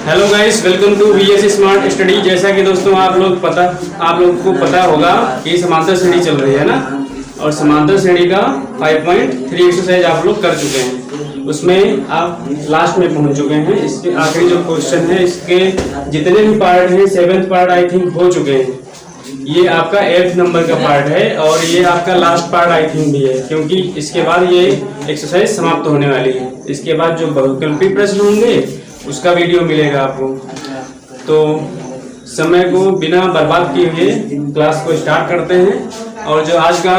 Hello guys, welcome to VS smart study. जैसा कि दोस्तों आप लोग को पता होगा कि समांतर श्रेणी चल रही है ना, और समांतर श्रेणी का 5.3 एक्सरसाइज आप लोग कर चुके हैं। उसमें आप लास्ट में पहुंच चुके हैं। इसके आखिरी जो क्वेश्चन है, इसके जितने भी पार्ट हैं 7th पार्ट आई थिंक हो चुके हैं। ये आपका 8th नंबर का पार्ट है और ये आपका लास्ट पार्ट आई थिंक भी है, क्योंकि इसके बाद ये एक्सरसाइज समाप्त होने वाली है। इसके बाद जो बहुविकल्पी प्रश्न होंगे उसका वीडियो मिलेगा आपको। तो समय को बिना बर्बाद किए हुए क्लास को स्टार्ट करते हैं। और जो आज का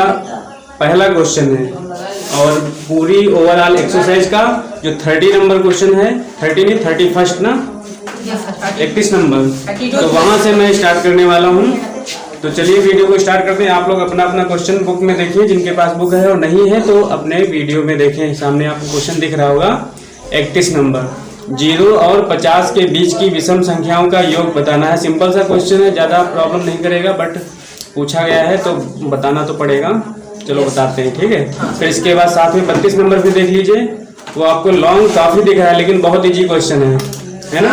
पहला क्वेश्चन है और पूरी ओवरऑल एक्सरसाइज का जो 30 नंबर क्वेश्चन है, 30 नहीं 31 ना, 31 नंबर, तो वहां से मैं स्टार्ट करने वाला हूं। तो चलिए वीडियो को स्टार्ट करते हैं। आप लोग अपना अपना क्वेश्चन बुक में देखिए, जिनके पास बुक है और नहीं है तो अपने वीडियो में देखें। सामने आपको क्वेश्चन दिख रहा होगा 31 नंबर, 0 और 50 के बीच की विषम संख्याओं का योग बताना है। सिंपल सा क्वेश्चन है, ज्यादा प्रॉब्लम नहीं करेगा, बट पूछा गया है तो बताना तो पड़ेगा। चलो बताते हैं, ठीक है। फिर इसके बाद साथ में 32 नंबर भी देख लीजिए। वो आपको लॉन्ग काफी दिख रहा है लेकिन बहुत इजी क्वेश्चन है ना,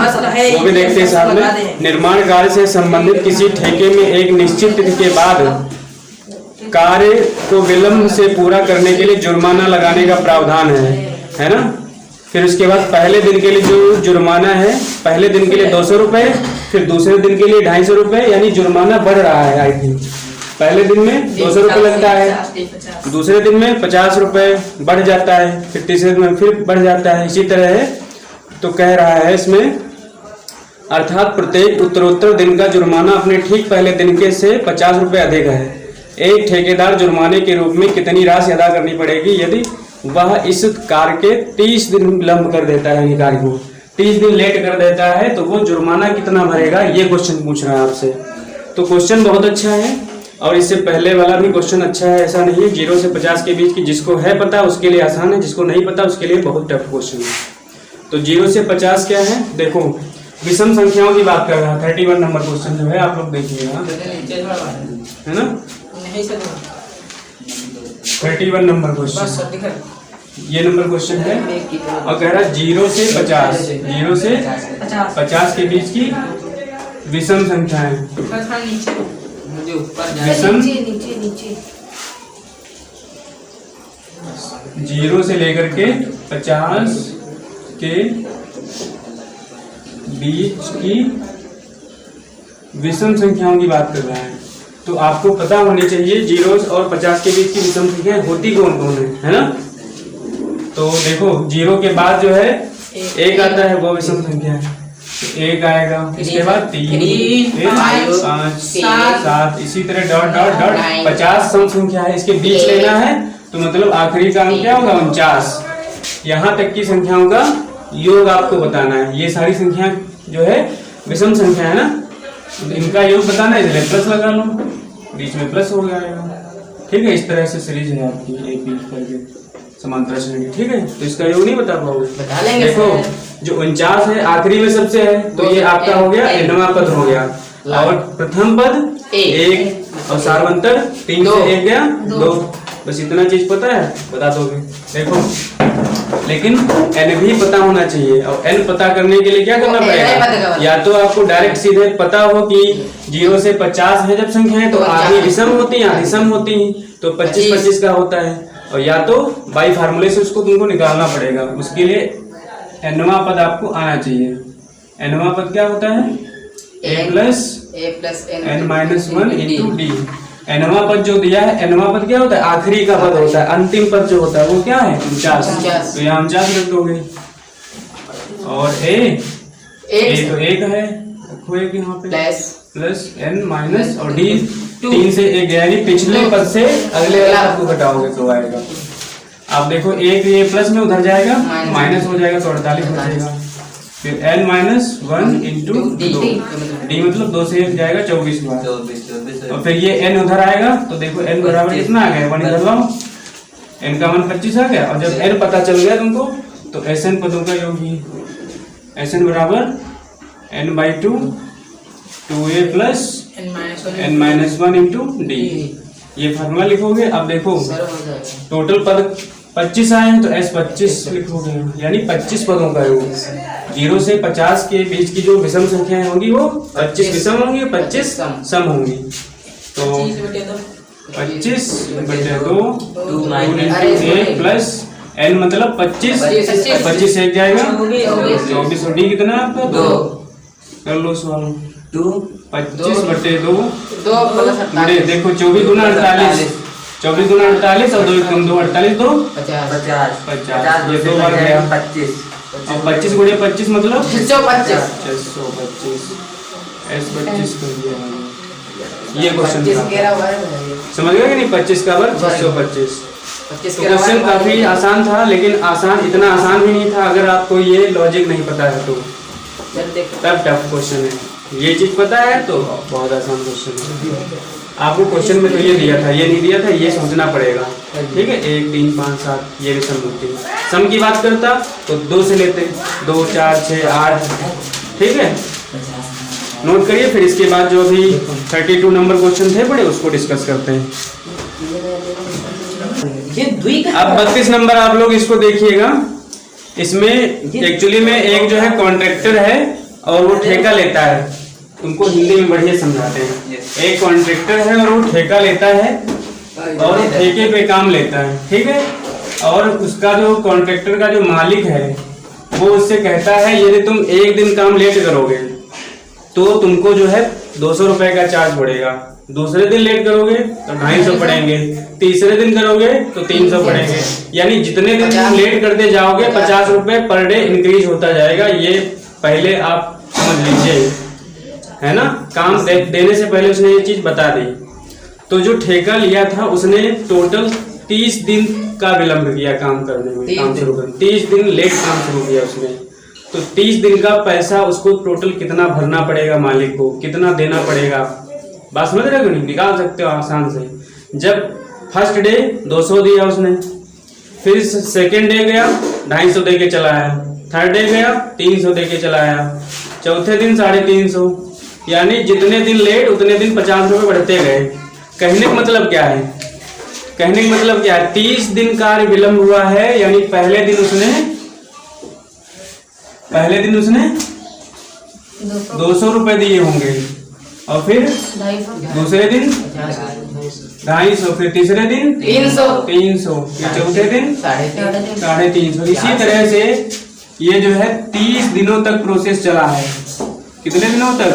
वो भी देखते हैं साथ में। निर्माण कार्य से संबंधित किसी ठेके में एक निश्चित तिथि के बाद कार्य को विलंब से पूरा करने के लिए जुर्माना लगाने का प्रावधान है ना। फिर उसके बाद पहले दिन के लिए जो जुर्माना है, पहले दिन के लिए 200 रुपए, फिर दूसरे दिन के लिए 250 रुपए, यानी जुर्माना बढ़ रहा है। आई थिंक पहले दिन में 200 रुपए लगता है, दूसरे दिन में 50 रुपए बढ़ जाता है, फिर तीसरे दिन में फिर बढ़ जाता है, इसी तरह है। तो कह रहा है इसमें, अर्थात प्रत्येक उत्तरोत्तर दिन का जुर्माना अपने ठीक पहले दिन के से 50 रुपए अधिक है। एक ठेकेदार जुर्माने के रूप में कितनी राशि अदा करनी पड़ेगी यदि वह इस कार्य के 30 दिन विलंब कर देता है, कार्य को 30 दिन लेट कर देता है, तो वो जुर्माना कितना भरेगा, ये क्वेश्चन पूछ रहा है आपसे। तो क्वेश्चन बहुत अच्छा है और इससे पहले वाला भी क्वेश्चन अच्छा है, ऐसा नहीं है। 0 से 50 के बीच की जिसको है पता उसके लिए आसान है, जिसको नहीं पता उसके लिए बहुत टफ क्वेश्चन है। तो 0 से 50 क्या है, देखो विषम संख्याओं की बात कर रहा है। 31 नंबर क्वेश्चन जो है आप लोग देखिएगा, है ना। 31 नंबर क्वेश्चन, ये नंबर क्वेश्चन है और कह रहा है 0 से 50 के बीच की विषम संख्याएं। विषम 0 से लेकर के 50 के बीच की विषम संख्याओं की बात कर रहा है। तो आपको पता होनी चाहिए 0 और 50 के बीच की विषम संख्याएं होती कौन कौन है ना। तो देखो 0 के बाद जो है 1 आता है, वो विषम संख्या है, 1 आएगा। इसके बाद 3, 5, 7, इसी तरह डॉट डॉट डॉट 50 सम संख्या है, इसके बीच लेना है। तो मतलब आखिरी का अंक क्या होगा, 49। यहाँ तक की संख्याओं का योग आपको बताना है। ये सारी संख्या जो है विषम संख्या है ना, इनका योग बताना है, इसलिए प्लस लगा लो, बीच में प्लस हो जाएगा, ठीक है। इस तरह से सीरीज है आपकी AP करके समांतर श्रेणी, ठीक है। तो इसका योग नहीं बता पाओगे, बता लेंगे। देखो जो 49 है आखिरी में सबसे है, तो ये आपका हो गया nवां पद हो गया, और प्रथम पद 1 और सार्वंतर 3 से 1 गया 2। बस इतना चीज पता है, बता दोगे। देखो लेकिन n भी पता होना चाहिए, और n पता करने के लिए क्या करना पड़ेगा, या तो आपको डायरेक्ट सीधे पता हो कि 0 से 50 है जब संख्याएं, तो आधी विषम होती है आधी सम होती है, तो 25-25 का होता है, और या तो बाई फार्मूले से उसको तुमको निकालना पड़ेगा। उसके लिए nवां पद आपको आना चाहिए। nवां पद क्या होता है, a plus n-1 into d। nवां पद जो दिया है, nवां पद क्या होता है, आखिरी का पद होता है, अंतिम पद जो होता है वो क्या है, 49। तो यहाँ 49 रख दोगे, और a तो 1 है, रखो 1 यहाँ पे, प्लस n- और d 3 से 1 गया, यानी पिछले पद से अगले वाले पद को घटाओगे तो आएगा। आप देखो 1 ये प्लस में उधर जाएगा, माइनस हो जाएगा तो 48 हो जाएगा। फिर n-1 इंटू 2, d मतलब 2 से 1 जाएगा 24 बार, और फिर ये n उधर आएगा, तो देखो n बराबर कितना आ गया, 1 इधर लाओ, n का मान 25 आ गया। और जब n पता चल गया तुमको, तो Sn पदों का योग ही, Sn बराबर n/2 2a plus n-1 into d। ये फार्मूला लिखोगे। अब देखो टोटल पद 25 आए हैं तो S25 लिखोगे, यानी 25 पदों का है वो। 0 से 50 के बीच की जो विषम संख्याएं होंगी वो 25 विषम होंगी, 25 सम होंगी। तो 25/2 प्लस n मतलब 25 एक जाएगा 24 और d कितना आपका 2। कर लो सॉल्व। 25/2 देखो 24 गुना 48, 24 गुना 48 और 2 1 2 48 2 50 ये 2 बार गया 25 और 25 गुणे 25 मतलब 625 S25 कर दिया। ये क्वेश्चन समझ गए कि नहीं? 25 का वर्ग 625। क्वेश्चन काफी आसान था, लेकिन आसान इतना आसान भी नहीं था अगर आपको ये लॉजिक नहीं पता है तो, तब टफ क्वेश्चन है। ये चीज पता है तो बहुत आसान क्वेश्चन है। आपको क्वेश्चन में तो ये दिया था, ये नहीं दिया था, ये सोचना पड़ेगा। ठीक है, 1 3 5 7 ये भी सम होती है। सम की बात करता तो 2 से लेते, 2 4 6 8। ठीक है, नोट करिए। फिर इसके बाद जो भी 32 नंबर क्वेश्चन थे बड़े, उसको डिस्कस करते हैं। अब 32 नंबर आप लोग इसको देखिएगा। इसमें एक्चुअली में एक जो है कॉन्ट्रैक्टर है और वो ठेका लेता है। तुमको हिंदी में बढ़िया समझाते हैं। एक कॉन्ट्रैक्टर है और वो ठेका लेता है और ठेके पे काम लेता है। ठीक है, और उसका जो कॉन्ट्रैक्टर का जो मालिक है वो उससे कहता है यदि तुम एक दिन काम लेट करोगे तो तुमको जो है 200 रुपए का चार्ज पड़ेगा। दूसरे दिन लेट करोगे तो 250 पड़ेंगे, तीसरे दिन करोगे तो 300 पड़ेंगे। यानी जितने दिन तुम लेट करते जाओगे 50 रुपए पर डे इंक्रीज होता जाएगा। ये पहले आप समझ लीजिए, है ना। काम देने से पहले उसने ये चीज बता दी। तो जो ठेका लिया था उसने टोटल 30 दिन का विलंब किया काम करने में, काम शुरू करने 30 दिन लेट काम शुरू किया उसने। तो 30 दिन का पैसा उसको टोटल कितना भरना पड़ेगा, मालिक को कितना देना पड़ेगा। बात समझ रहे हो नहीं? निकाल सकते हो आसान से। जब फर्स्ट डे 200 दिया उसने, फिर सेकेंड डे गया 250 दे के चला आया, थर्ड डे गया 300 दे के चला आया, चौथे दिन 350। यानी जितने दिन लेट उतने दिन 50 रुपए बढ़ते गए। कहने का मतलब क्या है? कहने का मतलब क्या है? 30 दिन कार्य विलंब हुआ है, यानी पहले दिन उसने 200 रुपए दिए होंगे, और फिर दूसरे दिन 250, फिर तीसरे दिन 300, फिर चौथे दिन 350। इसी तरह से ये जो है 30 दिनों तक प्रोसेस चला है। कितने दिनों तक?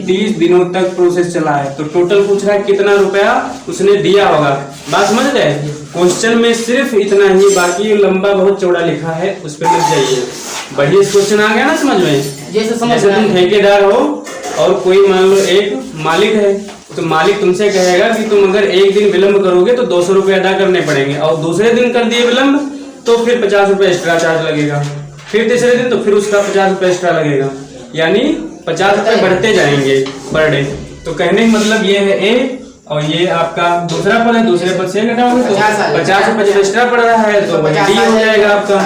30 दिनों तक प्रोसेस चला है। तो टोटल पूछ रहा है कितना रुपया उसने दिया होगा। बात समझ गए? क्वेश्चन में सिर्फ इतना ही, बाकी लंबा बहुत चौड़ा लिखा है, उस पर लग जाइए। बढ़िया क्वेश्चन आ गया ना समझ में? जैसे तुम ठेकेदार हो और कोई मान लो एक मालिक है, तो मालिक तुमसे कहेगा कि तुम अगर एक दिन विलंब करोगे तो 200 रुपए अदा करने पड़ेंगे, और दूसरे दिन कर दिए विलंब तो फिर 50 रुपए एक्स्ट्रा चार्ज लगेगा, फिर तीसरे दिन तो फिर उसका 50 रुपए एक्स्ट्रा लगेगा। यानी 50 रुपए बढ़ते जाएंगे पर डे। तो कहने का मतलब ये है ए, और ये आपका दूसरा पद है, दूसरे पद से घटाओगे तो 50 रुपए जब एक्स्ट्रा पड़ रहा है तो डी हो जाएगा आपका।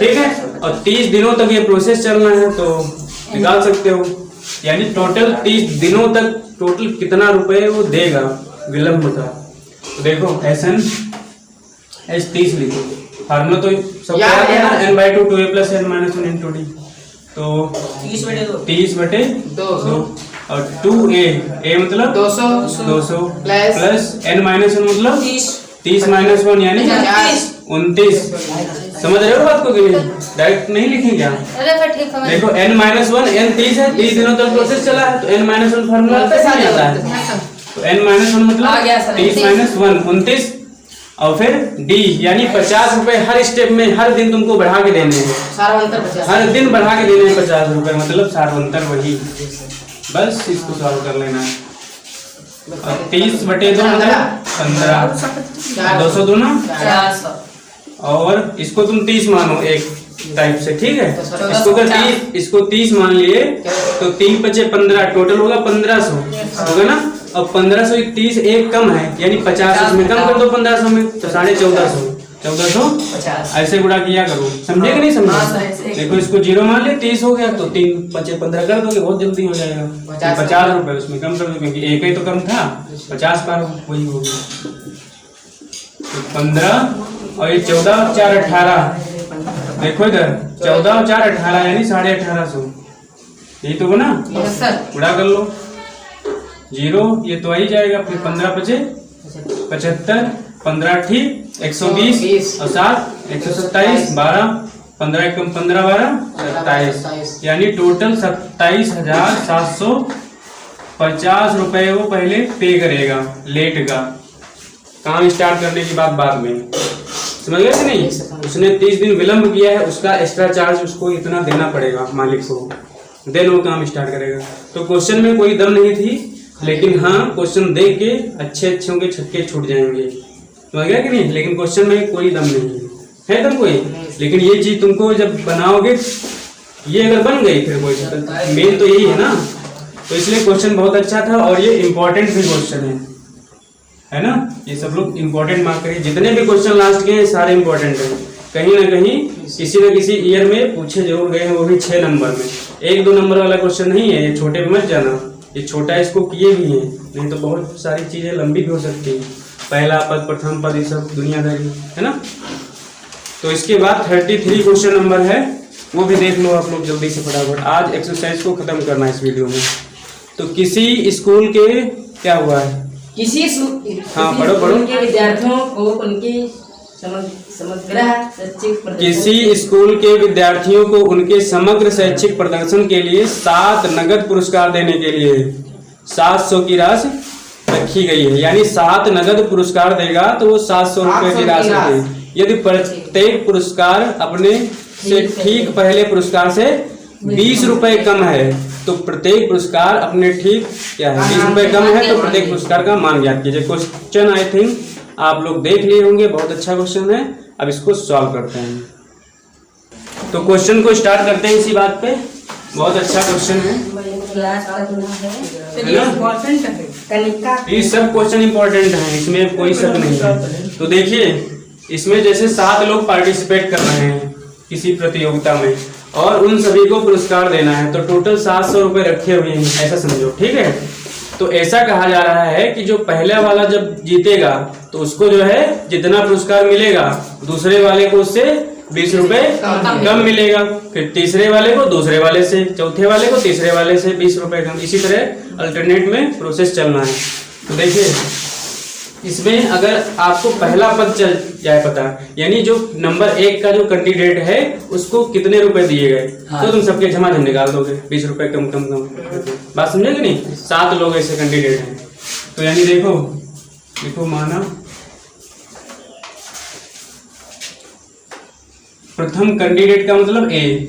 ठीक है, और 30 दिनों तक ये प्रोसेस चलना है तो निकाल सकते हो। यानी टोटल 30 दिनों तक टोटल कितना रुपए वो देगा विलंब का। तो देखो S30 लिखो, फार्मूला तो सब याद है ना, n/2 2a + n - 1 × d। तो 30/2 और 2a, a मतलब 200 प्लस n - 1 मतलब 30 - 1 यानी 29। समझ रहे हो बात को कि नहीं? डायरेक्ट नहीं लिखेंगे आप। देखो n - 1 n 30 है, 30 दिनों तक प्रोसेस चला है, तो n - 1 फार्मूला कैसे आता है? तो n - 1 मतलब 30 - 1 29, और फिर d यानी 50 रुपए हर स्टेप में, हर दिन तुमको बढ़ा के देने हैं, हर दिन बढ़ा के देने हैं 50 रुपए, मतलब सारवंतर वही। बस इसको सॉल्व कर लेना है। 30/2 मतलब 15, 200 दूना, और इसको तुम 30 मानो एक टाइप से। ठीक है, इसको 30 मान लिए तो 3 × 5 = 15, टोटल होगा 1500 होगा ना। और 1500 30 एक कम है, यानी 50 इसमें कम कर दो 1500 में तो 1450। 1450 ऐसे गुणा किया करो, समझे कि नहीं समझे? देखो इसको 0 मान ले, 30 हो गया तो 3 5 15 कर दोगे, बहुत जल्दी हो जाएगा। 50 रुपए उसमें कम कर दो क्योंकि एक ही तो कम था, 50 बार वही हो गया। तो 15 और ये 14 और 4 18, देखो इधर 14 और 4 18 यानी 1850, यही तो बना। गुणा कर लो, 0 ये तो आ ही जाएगा, फिर 15 5 75, 15 ठीक 120 और 7 127, 12 15 1 15 12 27, यानी टोटल 27,750 रुपए वो पहले पे करेगा लेट का। काम स्टार्ट करने की बात बाद में, समझ गए कि नहीं? उसने 30 दिन विलंब किया है, उसका एक्स्ट्रा चार्ज उसको इतना देना पड़ेगा मालिक को, देन वो काम स्टार्ट करेगा। तो क्वेश्चन में कोई दम नहीं थी, लेकिन हाँ क्वेश्चन देख के अच्छे के छक्के छूट जाएंगे, समझ गया कि नहीं? लेकिन क्वेश्चन में कोई दम नहीं है दम कोई, लेकिन ये चीज तुमको जब बनाओगे, ये अगर बन गई फिर कोई मेन तो यही है ना। तो इसलिए क्वेश्चन बहुत अच्छा था और ये इम्पोर्टेंट भी क्वेश्चन है ना। ये सब लोग इम्पोर्टेंट मार्क करिए, जितने भी क्वेश्चन लास्ट के हैं सारे इम्पोर्टेंट हैं, कहीं ना कहीं किसी न किसी ईयर में पूछे जरूर गए हैं, वो भी 6 नंबर में। 1-2 नंबर वाला क्वेश्चन नहीं है, ये छोटे पे मत जाना, ये छोटा इसको किए भी हैं, नहीं तो बहुत सारी चीजें लंबी भी हो सकती है, पहला पद प्रथम पद ये सब दुनियादारी है ना। तो इसके बाद 33 क्वेश्चन नंबर है, वो भी देख लो आप लोग जल्दी से फटाफट, आज एक्सरसाइज को खत्म करना है इस वीडियो में। तो किसी स्कूल के क्या हुआ है, किसी पढ़ो के विद्यार्थियों को उनकी समग्र शैक्षिक किसी स्कूल के विद्यार्थियों को उनके समग्र शैक्षिक प्रदर्शन के लिए 7 नगद पुरस्कार देने के लिए 700 की राशि रखी गई है, यानी 7 नगद पुरस्कार देगा तो वो 700 रुपए की राशि देगी। यदि प्रत्येक पुरस्कार अपने से ठीक पहले पुरस्कार से 20 रुपए कम है तो प्रत्येक पुरस्कार अपने ठीक क्या है 20 रुपए कम है तो प्रत्येक पुरस्कार का मान ज्ञात कीजिए। क्वेश्चन आई थिंक आप लोग देख लिए होंगे, बहुत अच्छा क्वेश्चन है। अब इसको सॉल्व करते हैं। तो क्वेश्चन को स्टार्ट करते हैं इसी बात पे, बहुत अच्छा क्वेश्चन है ये सब क्वेश्चन इंपॉर्टेंट है, इसमें कोई शक नहीं है। तो देखिए इसमें जैसे 7 लोग पार्टिसिपेट कर रहे हैं किसी प्रतियोगिता में और उन सभी को पुरस्कार देना है, तो टोटल 700 रुपए रखे हुए हैं, ऐसा समझो, ठीक है। तो ऐसा कहा जा रहा है कि जो पहले वाला जब जीतेगा तो उसको जो है जितना पुरस्कार मिलेगा दूसरे वाले को उससे 20 रुपए कम मिलेगा, फिर तीसरे वाले को दूसरे वाले से, चौथे वाले को तीसरे वाले से 20 रुपए कम, इसी तरह अल्टरनेट में प्रोसेस चलना है। तो देखिए इसमें अगर आपको पहला पद चल जाए पता, यानी जो नंबर 1 का जो कैंडिडेट है उसको कितने रुपए दिए गए, तो तुम सबके झमाझम निकाल दोगे, 20 रुपए कम कम कम, बात समझे कि नहीं। 7 लोग ऐसे कैंडिडेट हैं, तो यानी देखो माना प्रथम कैंडिडेट का मतलब ए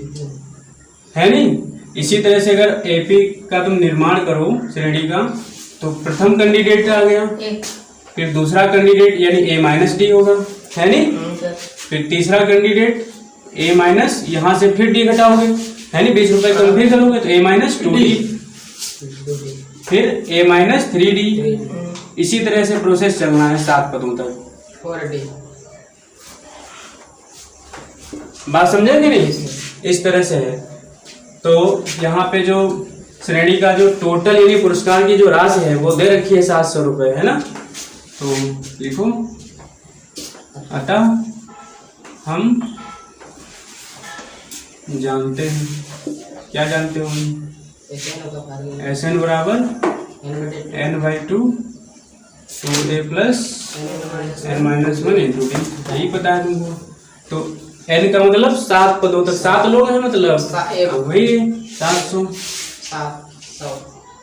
है नहीं। इसी तरह से अगर एपी का तुम निर्माण करो श्रेणी का तो प्रथम कैंडिडेट आ गया, फिर दूसरा कैंडिडेट यानी ए माइनस डी होगा, है नहीं। फिर तीसरा कैंडिडेट ए माइनस, यहाँ से फिर डी घटाओगे, है नहीं, 20 रुपए कम फिर करोगे तो ए माइनस 2डी, फिर ए माइनस 3डी, इसी तरह से प्रोसेस चलना है 7 पदों तक। 4D बात समझे कि नहीं, इस तरह से है। तो यहाँ पे जो श्रेणी का जो टोटल यानी पुरस्कार की जो राशि है वो दे रखी है 700 रुपए, है ना। तो लिखो अतः हम जानते हैं, क्या जानते हो, SN बराबर n/2 2a plus n-1 into D, यही पता है तुमको। तो n का मतलब 7 पदों तक, 7 लोग हैं मतलब वही 700,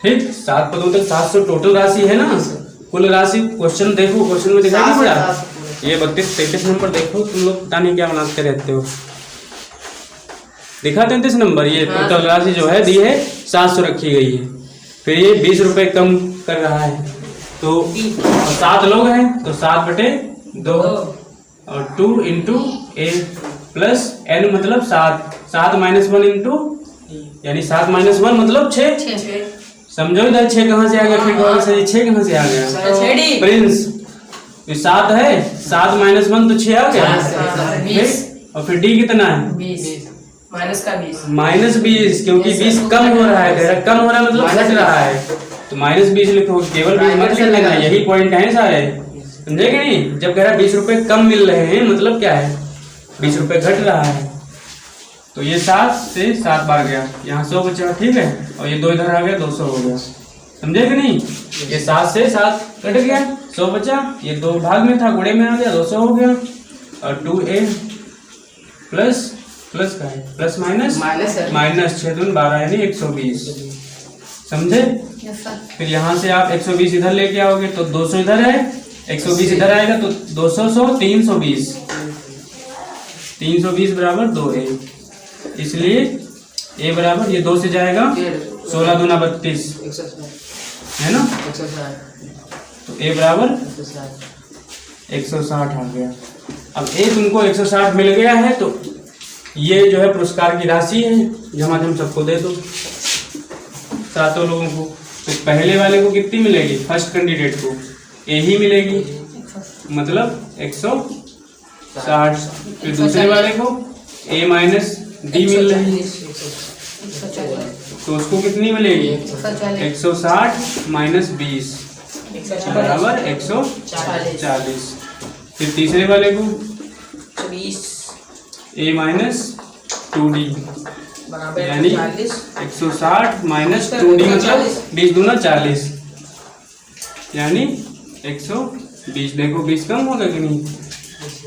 ठीक, 7 पदों तक 700 टोटल राशि है ना, कुल राशि। क्वेश्चन देखो, क्वेश्चन में दिखाई नहीं पड़ा, ये 32-33 नंबर देखो, तुम लोग पता नहीं क्या बनाते रहते हो, दिखा 33 नंबर, ये टोटल राशि जो है दी है 700 रखी गई है, फिर ये 20 रुपए कम कर रहा है, तो 7 लोग हैं तो 7/2 और 2 इंटू ए प्लस n मतलब 7 माइनस 1 इंटू, यानी 7 माइनस 1 मतलब 6, समझो इधर 6 कहाँ से आ गया, फिर कहाँ से 6 कहाँ से आ गया, प्रिंस ये 7 है, 7 माइनस 1 तो 6 आ गया। 20 और फिर डी कितना है? 20 माइनस का 20 माइनस 20, क्योंकि 20 कम हो रहा है, कह रहा कम हो रहा है मतलब घट रहा है, तो माइनस 20 लिखो, केवल 20 मत लिखना, यही पॉइंट है सारे, समझे कि नहीं? जब कह रहा है 20 रुपए कम मिल रहे हैं मतलब क्या है? 20 रुपए घट रहा है। तो ये 7 से 7 बार गया, यहाँ 100 बचा, ठीक है, और ये 2 इधर आ गया, 200 हो गया, समझे कि नहीं? ये 7 से 7 कट गया, 100 बचा, ये 2 भाग में था, गुणे में आ गया, 200 हो गया। और 2a प्लस प्लस का है, प्लस माइनस माइनस 6 दूनी 12 यानी 120, समझे? फिर यहाँ से आप 120 इधर लेके आओगे तो 200 इधर है, 120 इधर आएगा तो 200 100 320, 320 बराबर 2a, इसलिए a बराबर ये 2 से जाएगा 16 दूना 32 है ना, तो a बराबर 160 आ गया। अब a तुमको 160 मिल गया है तो ये जो है पुरस्कार की राशि है, जमा हम सबको दे दो, सातों लोगों को। तो पहले वाले को कितनी मिलेगी? फर्स्ट कैंडिडेट को a ही मिलेगी, मतलब 160। फिर दूसरे वाले को a माइनस डी मिल रही है, तो उसको कितनी मिलेगी? 160 माइनस 20 बराबर 140। फिर तीसरे वाले को a माइनस 2d यानी 160 माइनस 2d मतलब 20 दूना 40 यानी 120। देखो 20 कम होगा कि नहीं,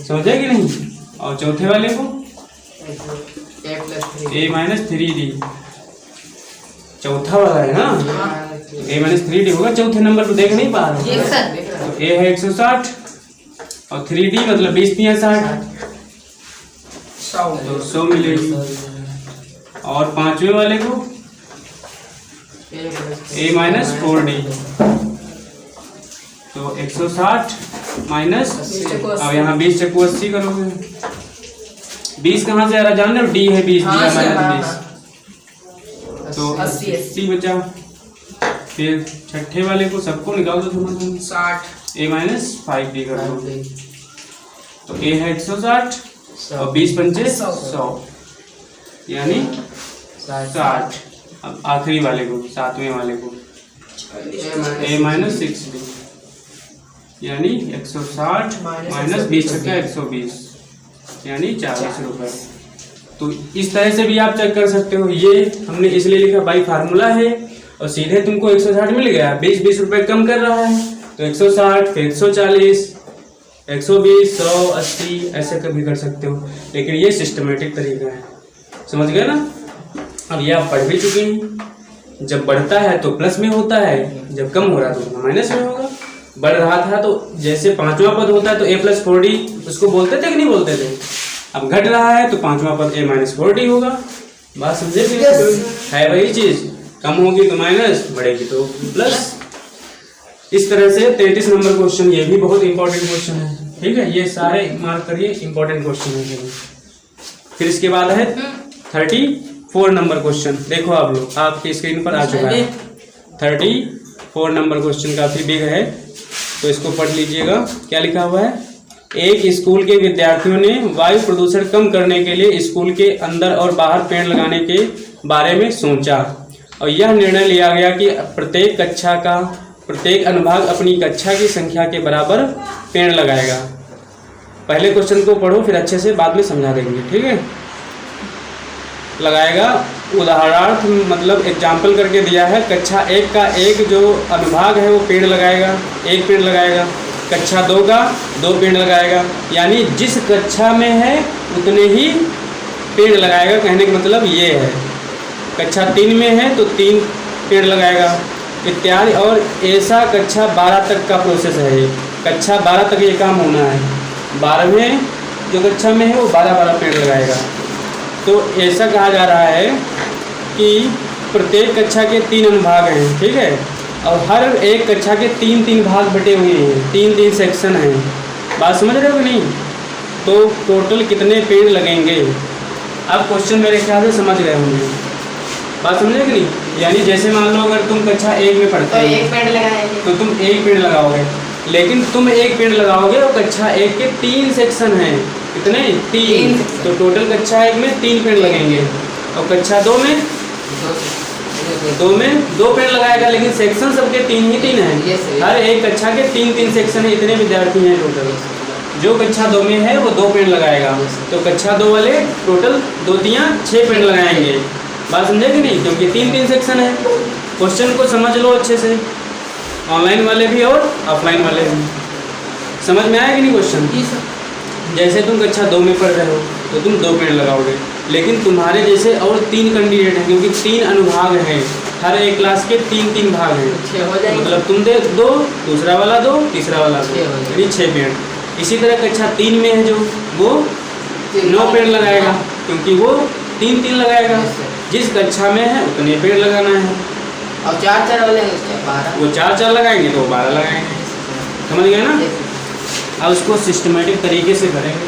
समझे कि नहीं? और चौथे वाले को a माइनस 3d, चौथा वाला है ना, a माइनस 3d होगा चौथे नंबर पर, देख नहीं पा रहा, तो a है 160 और 3d मतलब 20 तिया 60, तो 100 मिलेगी। और पांचवें वाले को a माइनस 4d, तो 160 माइनस, अब यहाँ 20 चक्कू 80 करोगे, 20 कहाँ से आ रहा जान रहे हो? d है 20 दिया माइनस 20, तो 80 बचा। फिर छठे वाले को सबको निकाल दो, 60 a माइनस 5d कर दो, तो a है 160 और 20 पंचे 100 यानी 60। अब आखिरी वाले को, सातवें वाले को a माइनस 6d यानी 160 माइनस 20 छक्का 120 यानी 40 रुपए। तो इस तरह से भी आप चेक कर सकते हो। ये हमने इसलिए लिखा बाई फार्मूला है, और सीधे तुमको 160 मिल गया, 20 रुपए कम कर रहा है तो 160 फिर 140 120 180 ऐसे कभी कर सकते हो, लेकिन ये सिस्टमेटिक तरीका है, समझ गए ना? अब ये आप पढ़ भी चुके हैं, जब बढ़ता है तो प्लस में होता है, जब कम हो रहा है तो माइनस में होगा। बढ़ रहा था तो जैसे पांचवा पद होता है तो a प्लस 4d उसको बोलते थे कि नहीं बोलते थे, अब घट रहा है तो पांचवा पद a माइनस 4d होगा। बात समझे? है वही चीज, कम होगी तो माइनस, बढ़ेगी तो प्लस। इस तरह से 33 नंबर क्वेश्चन, ये भी बहुत इंपॉर्टेंट क्वेश्चन है, ठीक है, ये सारे मार्क करिए, इंपॉर्टेंट क्वेश्चन है। फिर इसके बाद है 34 नंबर क्वेश्चन, देखो आप लोग आपकी स्क्रीन पर आ चुका है। 34 नंबर क्वेश्चन काफी बिग है, तो इसको पढ़ लीजिएगा। क्या लिखा हुआ है? एक स्कूल के विद्यार्थियों ने वायु प्रदूषण कम करने के लिए स्कूल के अंदर और बाहर पेड़ लगाने के बारे में सोचा, और यह निर्णय लिया गया कि प्रत्येक कक्षा का प्रत्येक अनुभाग अपनी कक्षा की संख्या के बराबर पेड़ लगाएगा। पहले क्वेश्चन को पढ़ो, फिर अच्छे से बाद में समझा देंगे, ठीक है? लगाएगा उदाहरणार्थ मतलब एग्जाम्पल करके दिया है। कक्षा 1 का एक जो अनुभाग है वो पेड़ लगाएगा, 1 पेड़ लगाएगा। कक्षा 2 का 2 पेड़ लगाएगा, यानी जिस कक्षा में है उतने ही पेड़ लगाएगा, कहने का मतलब ये है। कक्षा 3 में है तो 3 पेड़ लगाएगा इत्यादि। और ऐसा कक्षा 12 तक का प्रोसेस है ये, कक्षा 12 तक ये काम होना है। 12वें जो कक्षा में है वो 12 पेड़ लगाएगा। तो ऐसा कहा जा रहा है कि प्रत्येक कक्षा के 3 अनुभाग हैं, ठीक है, और हर एक कक्षा के 3 भाग बटे हुए हैं, 3 सेक्शन हैं। बात समझ रहे हो कि नहीं? तो टोटल कितने पेड़ लगेंगे? अब क्वेश्चन मेरे ख्याल से समझ गए होंगे, बात समझे कि नहीं? यानी जैसे मान लो अगर तुम कक्षा 1 में पढ़ते हो तो 1 पेड़ लगाएंगे, तो तुम 1 पेड़ लगाओगे, लेकिन तुम एक पेड़ लगाओगे और कक्षा 1 के 3 सेक्शन हैं। कितने? 3। तो टोटल कक्षा 1 में 3 पेड़ लगेंगे और कक्षा 2 में 2 पेड़ लगाएगा, लेकिन सेक्शन सबके 3 ही 3 हैं। हर एक कक्षा के 3-3 सेक्शन है, इतने विद्यार्थी हैं टोटल। जो कक्षा 2 में है वो 2 पेड़ लगाएगा, तो कक्षा 2 वाले टोटल 2-3 6 पेड़ लगाएंगे। बात समझे कि नहीं? क्योंकि 3-3 सेक्शन है। क्वेश्चन को समझ लो अच्छे से, ऑनलाइन वाले भी और ऑफलाइन वाले भी। समझ में आया कि नहीं क्वेश्चन? जैसे तुम कक्षा 2 में पढ़ रहे हो तो तुम 2 पेड़ लगाओगे, लेकिन तुम्हारे जैसे और 3 कैंडिडेट हैं, क्योंकि 3 अनुभाग हैं, हर एक क्लास के 3-3 भाग हैं। मतलब तुम 2, दूसरा वाला 2, तीसरा वाला 2, यानी 6 पेड़। इसी तरह कक्षा 3 में है जो, वो 9 पेड़ लगाएगा, क्योंकि वो 3-3 लगाएगा। जिस कक्षा में है उतने पेड़ लगाना है। और 4-4 वाले हैं 12, वो 4-4 लगाएंगे तो 12 लगाएंगे। समझ गए ना? अब उसको सिस्टमेटिक तरीके से करेंगे।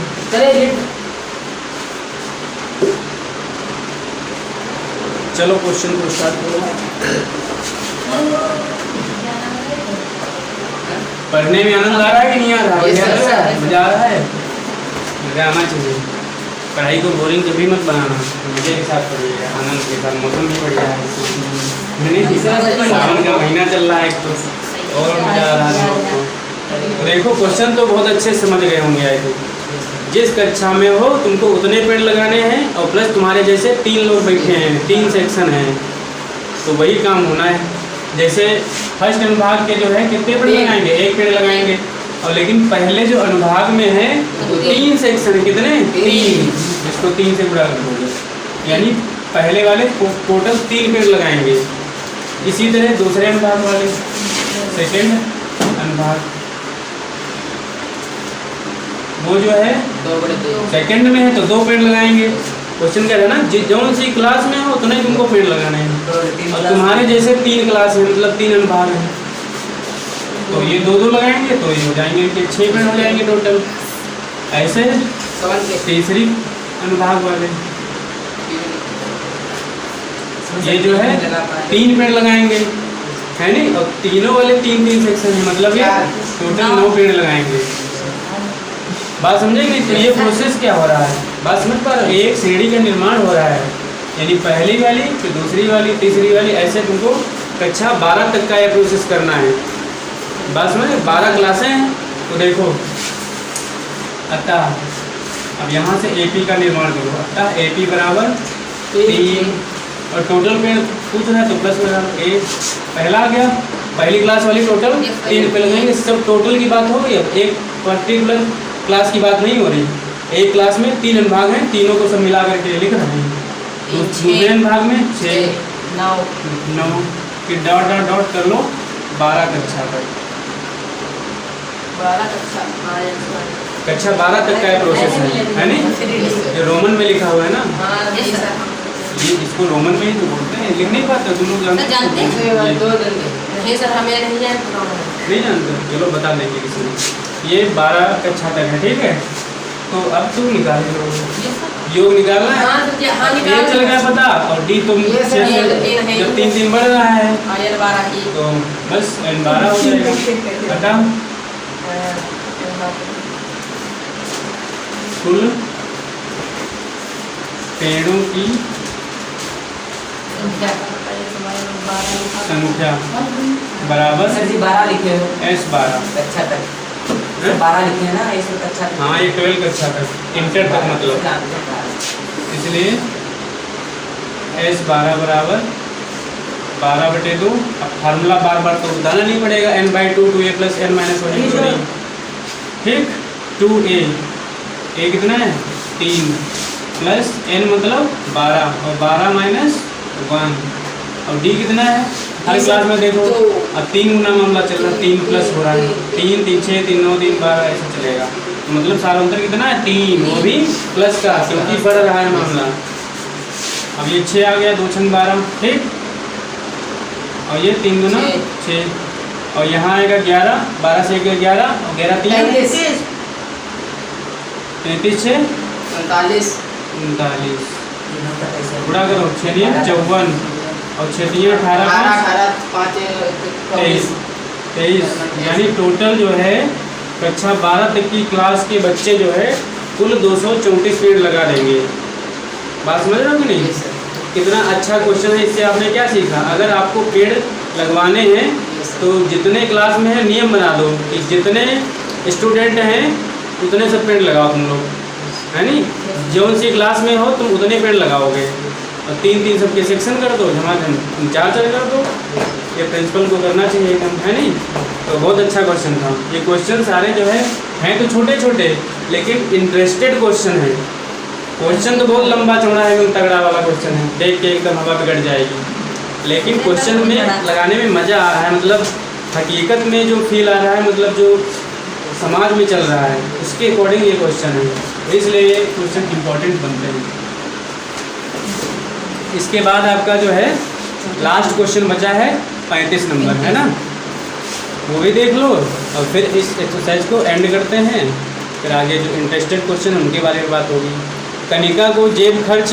चलो क्वेश्चन को स्टार्ट करो। पढ़ने में आनंद आ रहा है कि नहीं आ रहा? मजा आ रहा है? मजा आना चाहिए। पढ़ाई को बोरिंग कभी मत बनाना, मजे के साथ पढ़िएगा, आनंद के साथ। मौसम भी बढ़िया है, सावन का महीना चल रहा है, एक तो और मजा आ रहा है आपको। तो देखो क्वेश्चन तो बहुत अच्छे समझ गए होंगे आई थिंक। जिस कक्षा में हो तुमको उतने पेड़ लगाने हैं, और प्लस तुम्हारे जैसे 3 लोग बैठे हैं, 3 सेक्शन हैं, तो वही काम होना है। जैसे फर्स्ट अनुभाग के जो है कितने पेड़ लगाएंगे? 1 पेड़ लगाएंगे। और लेकिन पहले जो अनुभाग में है 3 सेक्शन, कितने? 3। इसको 3 से गुणा कर दोगे, यानी पहले वाले टोटल 3 पेड़ लगाएंगे। इसी तरह दूसरे अनुभाग वाले, सेकेंड अनुभाग, वो जो है सेकंड में है तो 2 पेड़ लगाएंगे। क्वेश्चन कह रहे हैं ना, जौन सी क्लास में हो उतने तुमको पेड़ लगाने हैं। और तुम्हारे जैसे 3 क्लास है, मतलब 3 अनुभाग हैं, तो ये 2-2 लगाएंगे तो ये हो जाएंगे इनके 6 पेड़ हो जाएंगे टोटल। ऐसे तीसरी अनुभाग वाले ये जो है 3 पेड़ लगाएंगे, है नहीं? और तीनों वाले 3-3 सेक्शन है, मतलब ये टोटल 9 पेड़ लगाएंगे। बात समझेंगे? तो ये प्रोसेस क्या हो रहा है, बात समझ पा रहे हो? एक सीढ़ी का निर्माण हो रहा है, यानी पहली वाली, फिर दूसरी वाली, तीसरी वाली, ऐसे तुमको कक्षा 12 तक का ये प्रोसेस करना है। बात समझ? 12 क्लासें हैं, तो देखो अतः अब यहाँ से AP का निर्माण करो। अतः AP बराबर 3, और टोटल पेड़ पूछ रहा है तो प्लस लगा। पहला आ गया, पहली क्लास वाली टोटल 3 पेड़ लगाएंगे। सब टोटल की बात हो गई, अब एक पर्टिकुलर क्लास की बात नहीं हो रही। एक क्लास में 3 अनुभाग हैं, तीनों को सब मिला करके लिख रहे हैं। दूसरे अनुभाग में 6, 9, फिर डॉट डॉट डॉट कर लो 12 कक्षा तक। 12 कक्षा 12 तक का प्रोसेस है नहीं? ये रोमन में लिखा हुआ है ना, ये इसको रोमन में ही तो बोलते हैं। लिख नहीं पाते तुम लोग? जानते हैं? 2 दिन नहीं सर, हमें नहीं जानते? चलो बता देंगे किसी ने। ये 12 कक्षा तक है, ठीक है? तो अब तुम निकाल लो, योग निकालना है। ये चल गया पता, और डी तुम जब 3-3 बढ़ रहा है तो बस N12 हो जाएगा। बता कुल पेड़ों की संख्या बराबर S12 लिखे हो, S12 कक्षा तक 12 लिखे हैं ना, इसमें कक्षा। हाँ, ये 12 कक्षा तक, इंटर तक मतलब। इसलिए S12 बराबर 12/2। अब फार्मूला बार बार तो बताना नहीं पड़ेगा, n/2 2a + n - 1 ठीक। 2a, a कितना है? 3 प्लस n मतलब 12, और 12 - 1, और d कितना है? हर क्लास में देखो अब 3 गुना मामला चल रहा है, 3 प्लस हो रहा है, 3 3 6 3 9 3 12 ऐसा चलेगा। तो मतलब सारा अंतर कितना है? 3, वो भी प्लस का, क्योंकि बढ़ रहा है मामला। अब ये 6 आ गया, 2 × 12, ठीक। और ये 3 गुना 6, और यहाँ आएगा 11, 12 से 11, और 11 3 33 6 39, गुणा करो 6 54, और 6 18 5 23, 23, यानी टोटल जो है कक्षा 12 तक की क्लास के बच्चे जो है कुल 234 पेड़ लगा देंगे। बात समझ रहे हो कि नहीं? Yes, sir. कितना अच्छा क्वेश्चन है। इससे आपने क्या सीखा? अगर आपको पेड़ लगवाने हैं तो जितने क्लास में है नियम बना दो कि जितने स्टूडेंट हैं उतने सब पेड़ लगाओ तुम लोग, है नहीं? जौन सी क्लास में हो तुम उतने पेड़ लगाओगे और 3-3 सबके सेक्शन कर दो, झमाझम 4-4 कर दो। ये प्रिंसिपल को करना चाहिए काम, है नहीं? तो बहुत अच्छा क्वेश्चन था। ये क्वेश्चन सारे जो हैं तो छोटे छोटे लेकिन इंटरेस्टेड क्वेश्चन है। क्वेश्चन तो बहुत लंबा चौड़ा है, एकदम तगड़ा वाला क्वेश्चन है, देख के एकदम हवा बिगड़ जाएगी। लेकिन क्वेश्चन में लगाने में मज़ा आ रहा है, मतलब हकीकत में जो फील आ रहा है, मतलब जो समाज में चल रहा है उसके अकॉर्डिंग ये क्वेश्चन है, इसलिए ये क्वेश्चन इम्पोर्टेंट बनते हैं। इसके बाद आपका जो है लास्ट क्वेश्चन बचा है 35 नंबर, है ना? वो भी देख लो और फिर इस एक्सरसाइज को एंड करते हैं। फिर आगे जो इंटरेस्टेड क्वेश्चन है उनके बारे में बात होगी। कनिका को जेब खर्च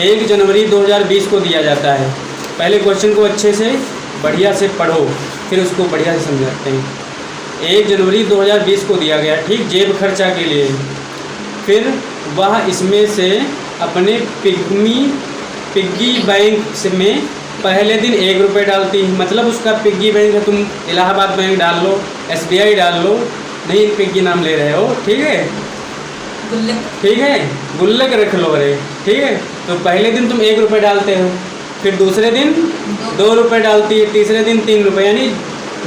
1 जनवरी 2020 को दिया जाता है। पहले क्वेश्चन को अच्छे से बढ़िया से पढ़ो, फिर उसको बढ़िया से समझाते हैं। 1 जनवरी 2020 को दिया गया, ठीक, जेब खर्चा के लिए। फिर वह इसमें से अपने पिग्गी बैंक में पहले दिन 1 रुपये डालती है। मतलब उसका पिग्गी बैंक है, तुम इलाहाबाद बैंक डाल लो, SBI डाल लो, नहीं पिग्गी नाम ले रहे हो, ठीक है? ठीक है, गुल्लक रख लो, अरे ठीक है। तो पहले दिन तुम 1 रुपये डालते हो, फिर दूसरे दिन 2 रुपये डालती है, तीसरे दिन 3 रुपये, यानी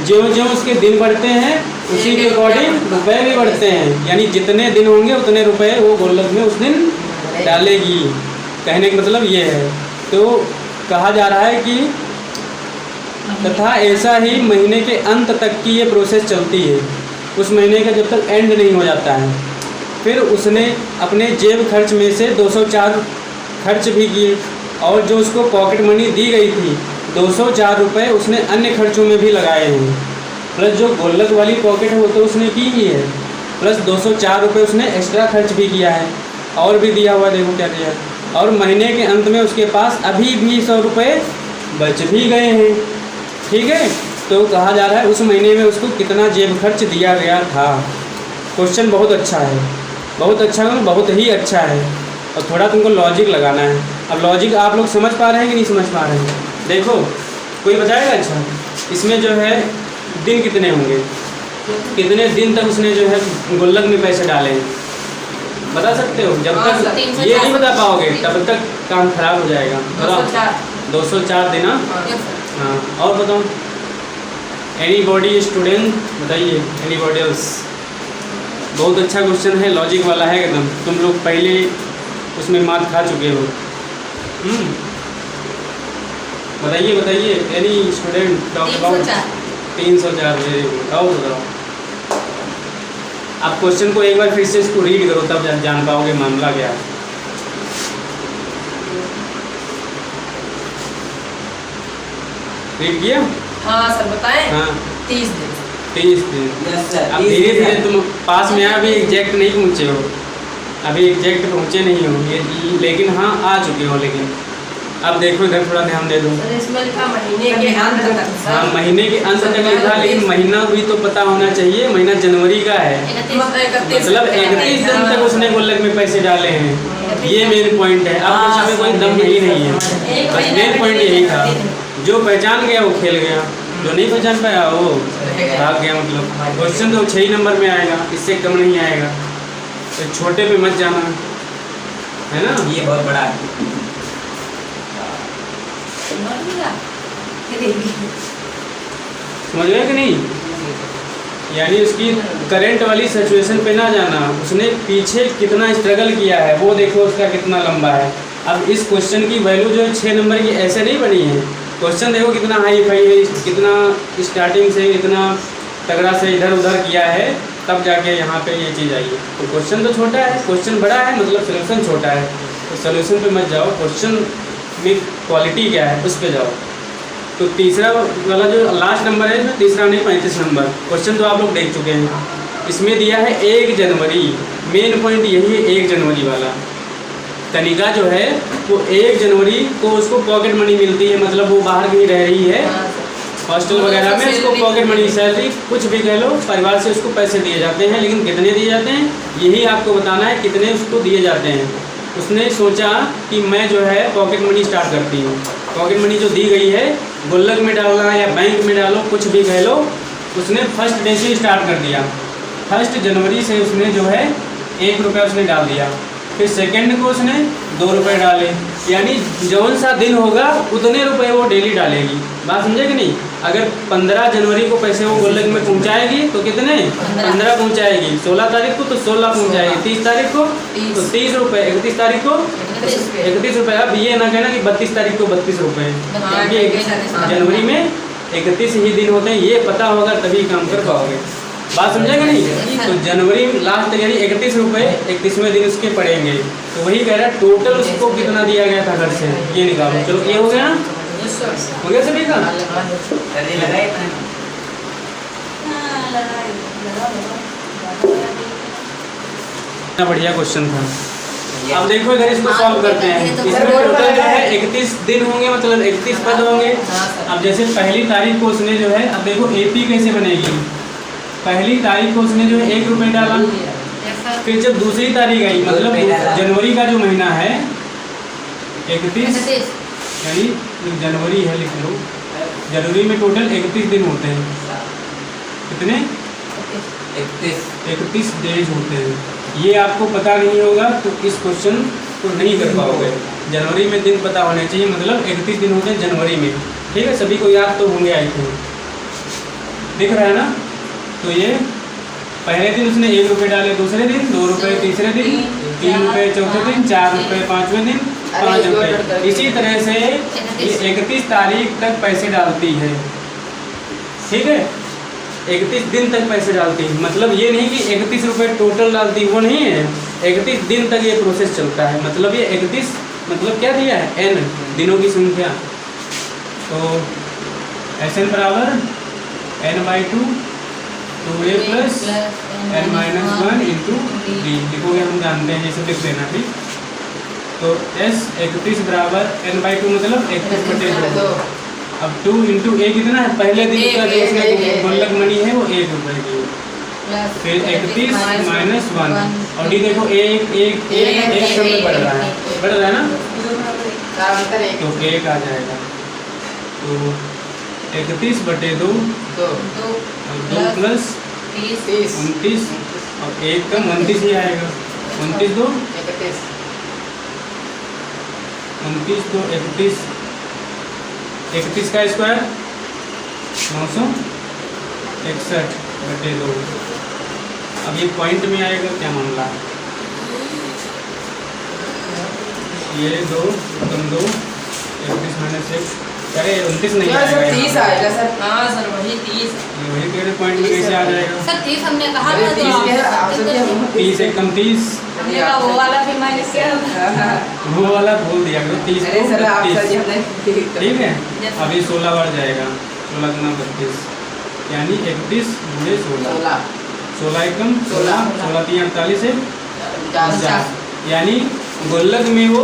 ज्यों ज्यों उसके दिन बढ़ते हैं उसी के अकॉर्डिंग रुपये भी बढ़ते हैं। यानी जितने दिन होंगे उतने रुपये वो गुल्लक में उस दिन डालेगी। कहने का मतलब ये है। तो कहा जा रहा है कि तथा ऐसा ही महीने के अंत तक की ये प्रोसेस चलती है, उस महीने का जब तक एंड नहीं हो जाता है। फिर उसने अपने जेब खर्च में से 204 खर्च भी किए और जो उसको पॉकेट मनी दी गई थी 204 रुपये उसने अन्य खर्चों में भी लगाए हैं। प्लस जो गुल्लक वाली पॉकेट है वो तो उसने की ही है, प्लस 204 रुपये उसने एक्स्ट्रा खर्च भी किया है और भी दिया हुआ, देखो क्या दिया। और महीने के अंत में उसके पास अभी भी 100 रुपये बच भी गए हैं, ठीक है? तो कहा जा रहा है उस महीने में उसको कितना जेब खर्च दिया गया था। क्वेश्चन बहुत अच्छा है, बहुत अच्छा है, बहुत ही अच्छा है। और थोड़ा तुमको लॉजिक लगाना है। अब लॉजिक आप लोग समझ पा रहे हैं कि नहीं समझ पा रहे हैं? देखो कोई बताएगा? अच्छा, इसमें जो है दिन कितने होंगे, कितने दिन तक उसने जो है गुल्लक में पैसे डाले हैं, बता सकते हो? जब तक ये नहीं बता पाओगे तब तक काम खराब हो जाएगा। बताओ 204 दिन। हाँ, और बताओ एनीबॉडी स्टूडेंट बताइए, एनीबॉडी एल्स? बहुत अच्छा क्वेश्चन है, लॉजिक वाला है एकदम। तुम लोग पहले उसमें मार खा चुके हो। बताइए बताइए, एनी स्टूडेंट टॉक अबाउट 304। बताओ बताओ। आप क्वेश्चन को एक बार फिर से इसको रीड करो, तब जान पाओगे मामला क्या है। रीड किया? हाँ सर, बताएं। हाँ, 30 दिन। 30 दिन। अब धीरे धीरे तुम पास में अभी एग्जैक्ट नहीं पहुँचे हो, अभी एग्जैक्ट पहुँचे नहीं हो ये, लेकिन हाँ आ चुके हो। लेकिन अब देखो इधर थोड़ा ध्यान दे दो। इसमें लिखा महीने के अंत तक। हाँ, महीने के अंत तक लिखा, लेकिन महीना भी तो पता होना चाहिए। महीना जनवरी का है, मतलब 31 दिन तक उसने गुल्लक में पैसे डाले हैं। ये मेन पॉइंट है। अब कुछ में कोई दम नहीं है, बस मेन पॉइंट यही था। जो पहचान गया वो खेल गया, जो नहीं पहचान पाया वो भाग गया। मतलब क्वेश्चन तो 6 नंबर में आएगा, इससे कम नहीं आएगा। तो छोटे पे मत जाना, है ना? ये बहुत बड़ा है। समझ गए कि नहीं? यानी उसकी करंट वाली सिचुएशन पे ना जाना, उसने पीछे कितना स्ट्रगल किया है वो देखो, उसका कितना लंबा है। अब इस क्वेश्चन की वैल्यू जो है 6 नंबर की ऐसे नहीं बनी है। क्वेश्चन देखो कितना हाई फाई है, कितना स्टार्टिंग से इतना तगड़ा से इधर उधर किया है, तब जाके यहाँ पे ये चीज़ आई है। तो क्वेश्चन तो छोटा है, क्वेश्चन बड़ा है, मतलब सोल्यूशन छोटा है। तो सोल्यूशन पे मत जाओ, क्वेश्चन में क्वालिटी क्या है उस पर जाओ। तो तीसरा वाला जो लास्ट नंबर है, इसमें तीसरा नहीं 35 नंबर क्वेश्चन तो आप लोग देख चुके हैं। इसमें दिया है 1 जनवरी, मेन पॉइंट यही है 1 जनवरी वाला। कनिका जो है वो 1 जनवरी को उसको पॉकेट मनी मिलती है, मतलब वो बाहर कहीं रह रही है हॉस्टल वगैरह में उसको पॉकेट मनी, सैलरी कुछ भी कह लो, परिवार से उसको पैसे दिए जाते हैं। लेकिन कितने दिए जाते हैं यही आपको बताना है, कितने उसको दिए जाते हैं। उसने सोचा कि मैं जो है पॉकेट मनी स्टार्ट करती हूँ। पॉकेट मनी जो दी गई है गुल्लक में डालना या बैंक में डालो, कुछ भी कह लो, उसने फर्स्ट डे से स्टार्ट कर दिया। 1 जनवरी से उसने जो है 1 रुपया उसने डाल दिया। फिर सेकंड को उसने 2 रुपये डाले, यानी जौन सा दिन होगा उतने रुपए वो डेली डालेगी। बात समझे कि नहीं? अगर 15 जनवरी को पैसे वो गुल्लक में पहुंचाएगी तो कितने 15 पहुंचाएगी, 16 तारीख को तो 16 पहुंचाएगी, 30 तारीख को तो 30 रुपये, 31 तारीख को 31 रुपये। अब ये ना कहना कि 32 तारीख को 32 रुपये, क्योंकि जनवरी में 31 ही दिन होते हैं, ये पता होगा तभी काम कर पाओगे। बात समझा कि नहीं? तो जनवरी लास्ट यानी 31 रुपये 31वें दिन उसके पड़ेंगे। तो वही कह रहा है टोटल उसको कितना दिया गया था घर से, ये निकालो। चलो ये हो गया ना, हो गया सभी का? इतना बढ़िया क्वेश्चन था। अब देखो इधर इसको सॉल्व करते हैं। इसमें टोटल जो है 31 दिन होंगे, मतलब 31 पद होंगे। अब जैसे पहली तारीख को उसने जो है, अब देखो एपी कैसे बनेगी। पहली तारीख को उसने जो है 1 रुपये डाला, फिर जब दूसरी तारीख आई, मतलब जनवरी का जो महीना है 31, यानी जनवरी है लिख लो, जनवरी में टोटल 31 दिन होते हैं। कितने? 31 डेज होते हैं। ये आपको पता नहीं होगा तो इस क्वेश्चन को नहीं कर पाओगे। जनवरी में दिन पता होने चाहिए, मतलब 31 दिन होते हैं जनवरी में। ठीक है, सभी को याद तो होंगे आई थिंक, दिख रहा है ना? तो ये पहले दिन उसने 1 रुपये डाले, दूसरे दिन 2 रुपये, तीसरे दिन 3 रुपये, चौथे दिन 4 रुपये, 5वें दिन 5 रुपये। इसी तरह से ये 31 तारीख तक पैसे डालती है। ठीक है, 31 दिन तक पैसे डालती है। मतलब ये नहीं कि 31 रुपये टोटल डालती, वो नहीं है। 31 दिन तक ये प्रोसेस चलता है। मतलब ये 31 मतलब क्या दिया है, n दिनों की संख्या। तो SN बराबर n/2 2a plus n-1 into D लिखोगे, हम जानते हैं, ये सब लिख देना। ठीक, तो S 31 बराबर n/2 मतलब 31/2। अब 2 इंटू a कितना है, पहले दिन का जो उसका गुल्लक मनी है वो 1 रुपये की, फिर 31 माइनस 1, और डी देखो एक समय बढ़ रहा है ना, तो 1 आ जाएगा। तो 31/2 2 प्लस 29 और 1 का 29 ही आएगा। 29 2 31, 31 का स्क्वायर 961/2। अब ये पॉइंट में आएगा क्या मामला, ये 2 कम 2 31 माइनस 1, अरे 29 नहीं आएगा, 30 आएगा सर। हाँ सर वही 30, वही तेरे पॉइंट में कैसे आ जाएगा सर 30 हमने कहा था, 30 1 कम 30, हमने कहा वो वाला भी माइनस किया, वो वाला बोल दिया करो 30 को 32। ठीक है, अभी 16 बढ़ जाएगा, 16 गुना 32 यानी 31 गुणे 16, 16 एकम 16, 16 3 48 है 50। यानी गुल्लक में वो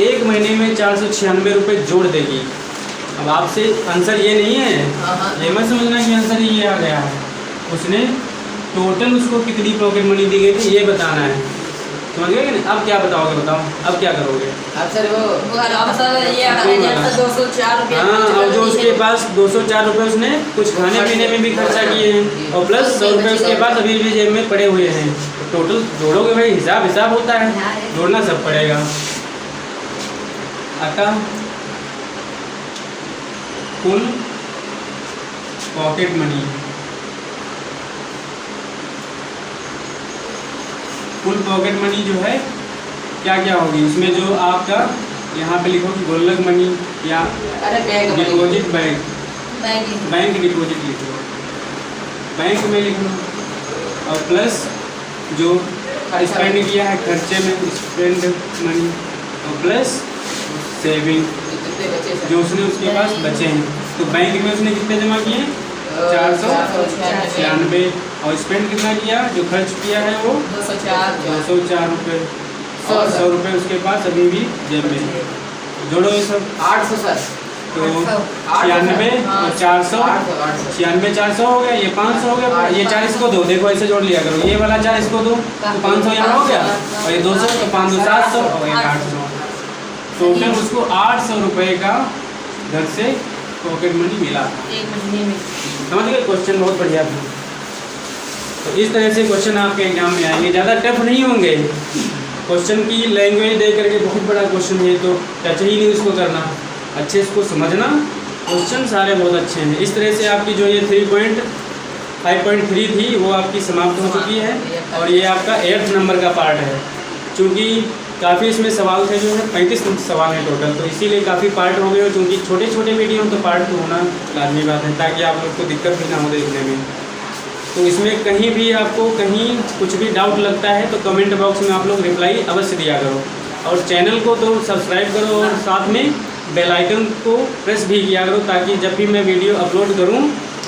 1 महीने में 496 रुपये जोड़ देगी। अब आपसे आंसर ये नहीं है, ये मत समझना कि आंसर ये आ गया है। उसने टोटल उसको कितनी पॉकेट मनी दी गई थी ये बताना है, समझ गए कि नहीं? अब क्या बताओगे, बताओ अब क्या करोगे? अब सर वो सर ये 204 रुपये। हाँ, अब जो उसके पास 204 रुपये उसने कुछ खाने पीने में भी खर्चा किए हैं, और प्लस 100 रुपये उसके पास अभी भी जेब में पड़े हुए हैं। टोटल जोड़ोगे भाई, हिसाब होता है, जोड़ना सब पड़ेगा। अतः कुल पॉकेट मनी, कुल पॉकेट मनी जो है क्या क्या होगी, इसमें जो आपका यहाँ पे लिखो कि गुल्लक मनी या डिपॉजिट बैंक डिपॉजिट लिख लो, बैंक में लिख लो, और प्लस जो स्पेंड किया है खर्चे में स्पेंड मनी, और प्लस सेविंग जो उसने उसके पास बचे हैं। तो बैंक में उसने कितने जमा किए, 496, और स्पेंड कितना किया, जो खर्च किया है वो 204 रुपये, और 100 रुपये उसके पास अभी भी जेब में। जोड़ो ये सब 800 सर, तो 96 तो 400, 96 400 हो गया, ये 500 हो गया, ये 40 को दो, देखो ऐसे जोड़ लिया करो, ये वाला 40 को दो तो 500 यहाँ हो गया, और ये 200 तो 500 700 और ये 800। टोटल उसको 800 रुपये का घर से पॉकेट मनी मिला। एक महीने में। समझ गए? क्वेश्चन बहुत बढ़िया था। तो इस तरह से क्वेश्चन आपके एग्जाम में आएंगे, ज़्यादा टफ नहीं होंगे। क्वेश्चन की लैंग्वेज देख करके बहुत बड़ा क्वेश्चन है तो टच ही नहीं उसको करना, अच्छे इसको समझना। क्वेश्चन सारे बहुत अच्छे हैं। इस तरह से आपकी जो ये 5.3 थी वो आपकी समाप्त हो चुकी है, और ये आपका 8th नंबर का पार्ट है। चूँकि काफ़ी इसमें सवाल थे, जो है 35 सवाल हैं टोटल, तो इसीलिए काफ़ी पार्ट हो गए। और चूँकि छोटे छोटे वीडियो तो पार्ट तो होना लाजमी बात है, ताकि आप लोग को दिक्कत भी ना हो देखने में। तो इसमें कहीं भी आपको कहीं कुछ भी डाउट लगता है तो कमेंट बॉक्स में आप लोग रिप्लाई अवश्य दिया करो, और चैनल को तो सब्सक्राइब करो, और साथ में बेल आइकन को प्रेस भी किया करो, ताकि जब भी मैं वीडियो अपलोड करूं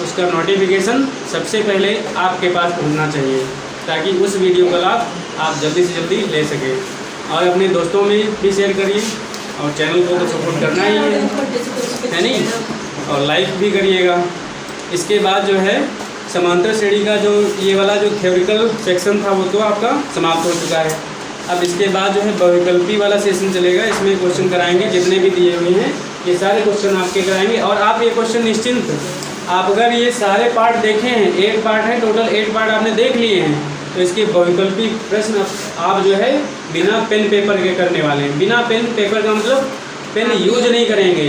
उसका नोटिफिकेशन सबसे पहले आपके पास पहुंचना चाहिए, ताकि उस वीडियो का लाभ आप जल्दी से जल्दी ले सकें। और अपने दोस्तों में भी शेयर करिए, और चैनल को तो सपोर्ट करना ही है नहीं, और लाइक भी करिएगा। इसके बाद जो है समांतर श्रेणी का जो ये वाला जो थ्योरिकल सेक्शन था वो तो आपका समाप्त हो चुका है। अब इसके बाद जो है बहुविकल्पी वाला सेशन चलेगा, इसमें क्वेश्चन कराएंगे जितने भी दिए हुए हैं, ये सारे क्वेश्चन आपके कराएंगे। और आप ये क्वेश्चन निश्चिंत, आप अगर ये सारे पार्ट देखे हैं, 8 पार्ट है टोटल, 8 पार्ट आपने देख लिए हैं, तो इसके बहुविकल्पी प्रश्न आप जो है बिना पेन पेपर के करने वाले हैं। बिना पेन पेपर का मतलब पेन यूज नहीं करेंगे,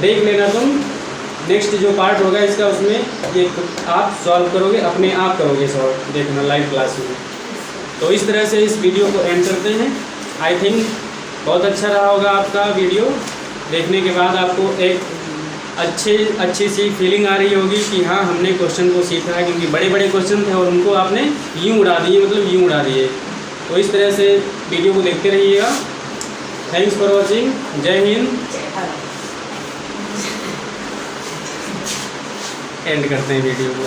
देख लेना तुम। नेक्स्ट जो पार्ट होगा इसका, उसमें ये आप सॉल्व करोगे, अपने आप करोगे सॉल्व, देखना लाइव क्लास में। तो इस तरह से इस वीडियो को एंड करते हैं। आई थिंक बहुत अच्छा रहा होगा आपका वीडियो देखने के बाद, आपको एक अच्छी सी फीलिंग आ रही होगी कि हाँ हमने क्वेश्चन को सीखा है, क्योंकि बड़े बड़े क्वेश्चन थे और उनको आपने यूँ उड़ा दिए, मतलब यूँ उड़ा दिए। तो इस तरह से वीडियो को देखते रहिएगा। Thanks for watching. जय हिंद। एंड करते हैं वीडियो को।